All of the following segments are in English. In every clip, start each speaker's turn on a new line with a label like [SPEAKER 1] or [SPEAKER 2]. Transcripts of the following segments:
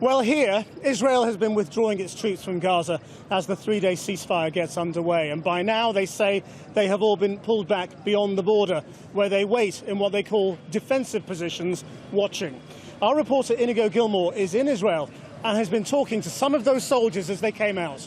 [SPEAKER 1] Well, here, Israel has been withdrawing its troops from Gaza as the three-day ceasefire gets underway. And by now, they say they have all been pulled back beyond the border, where they wait in what they call defensive positions, watching. Our reporter Inigo Gilmore is in Israel and has been talking to some of those soldiers as they came out.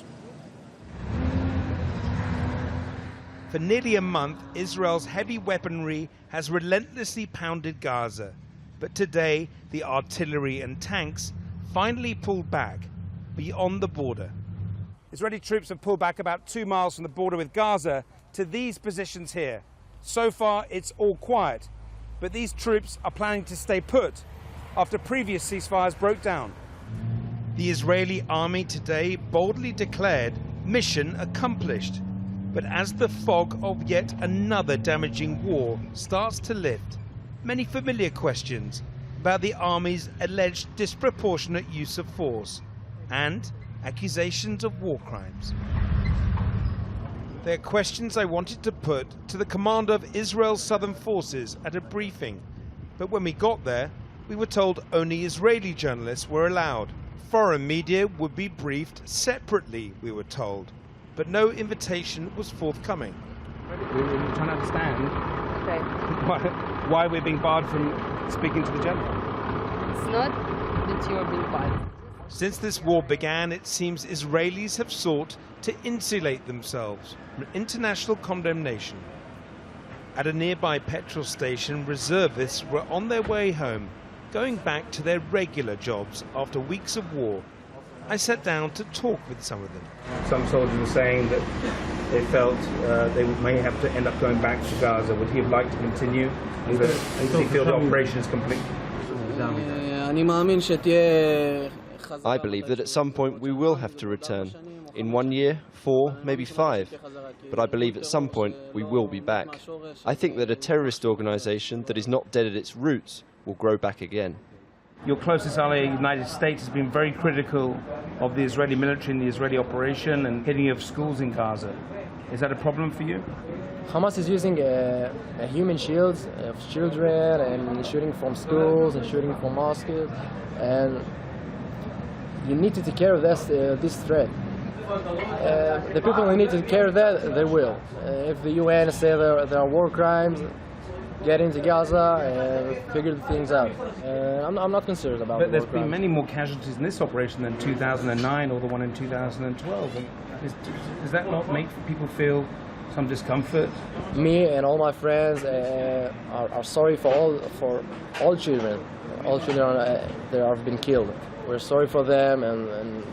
[SPEAKER 2] For nearly a month, Israel's heavy weaponry has relentlessly pounded Gaza. But today, the artillery and tanks finally pulled back beyond the border. Israeli troops have pulled back about 2 miles from the border with Gaza to these positions here. So far, it's all quiet, but these troops are planning to stay put after previous ceasefires broke down. The Israeli army today boldly declared mission accomplished. But as the fog of yet another damaging war starts to lift, many familiar questions about the army's alleged disproportionate use of force and accusations of war crimes. They're questions I wanted to put to the commander of Israel's southern forces at a briefing, but when we got there, we were told only Israeli journalists were allowed. Foreign media would be briefed separately, we were told, but no invitation was forthcoming. We're trying to understand why we're being barred from speaking to the general.
[SPEAKER 3] It's not that you're being barred.
[SPEAKER 2] Since this war began, it seems Israelis have sought to insulate themselves from international condemnation. At a nearby petrol station, reservists were on their way home, going back to their regular jobs after weeks of war. I sat down to talk with some of them.
[SPEAKER 4] Some soldiers were saying that they felt they may have to end up going back to Gaza. Would he have liked to continue? Does he feel the operation is complete?
[SPEAKER 5] I believe that at some point we will have to return. In 1 year, 4, maybe 5. But I believe at some point we will be back. I think that a terrorist organization that is not dead at its roots will grow back again.
[SPEAKER 4] Your closest ally, the United States, has been very critical of the Israeli military and the Israeli operation and hitting of schools in Gaza. Is that a problem for you?
[SPEAKER 6] Hamas is using human shields of children and shooting from schools and shooting from mosques, and you need to take care of this threat. The people who need to take care of that, they will. If the UN say there are war crimes, get into Gaza and figure the things out. I'm not concerned about
[SPEAKER 4] But there's
[SPEAKER 6] war
[SPEAKER 4] been
[SPEAKER 6] crimes.
[SPEAKER 4] many more casualties in this operation than 2009 or the one in 2012. And does that not make people feel some discomfort?
[SPEAKER 6] Me and all my friends are sorry for all children. All children that have been killed. We're sorry for them, and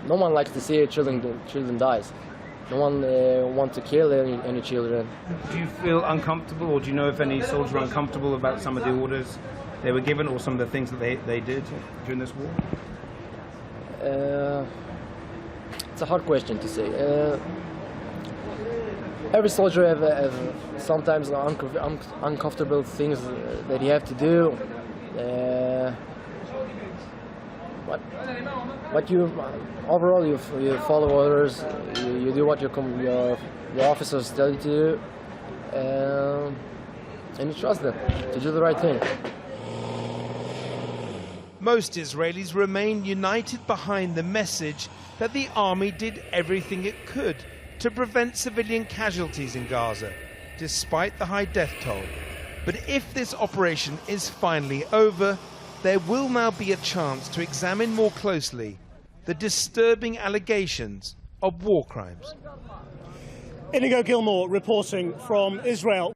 [SPEAKER 6] no one likes to see children dies. No one wants to kill any children.
[SPEAKER 4] Do you feel uncomfortable, or do you know if any soldiers are uncomfortable about some of the orders they were given or some of the things that they did during this war?
[SPEAKER 6] It's a hard question to say. Every soldier have sometimes uncomfortable things that you have to do. But you overall you follow orders. You do what your officers tell you to do, and you trust them to do the right thing.
[SPEAKER 2] Most Israelis remain united behind the message that the army did everything it could to prevent civilian casualties in Gaza, despite the high death toll. But if this operation is finally over, there will now be a chance to examine more closely the disturbing allegations of war crimes.
[SPEAKER 1] Inigo Gilmore reporting from Israel.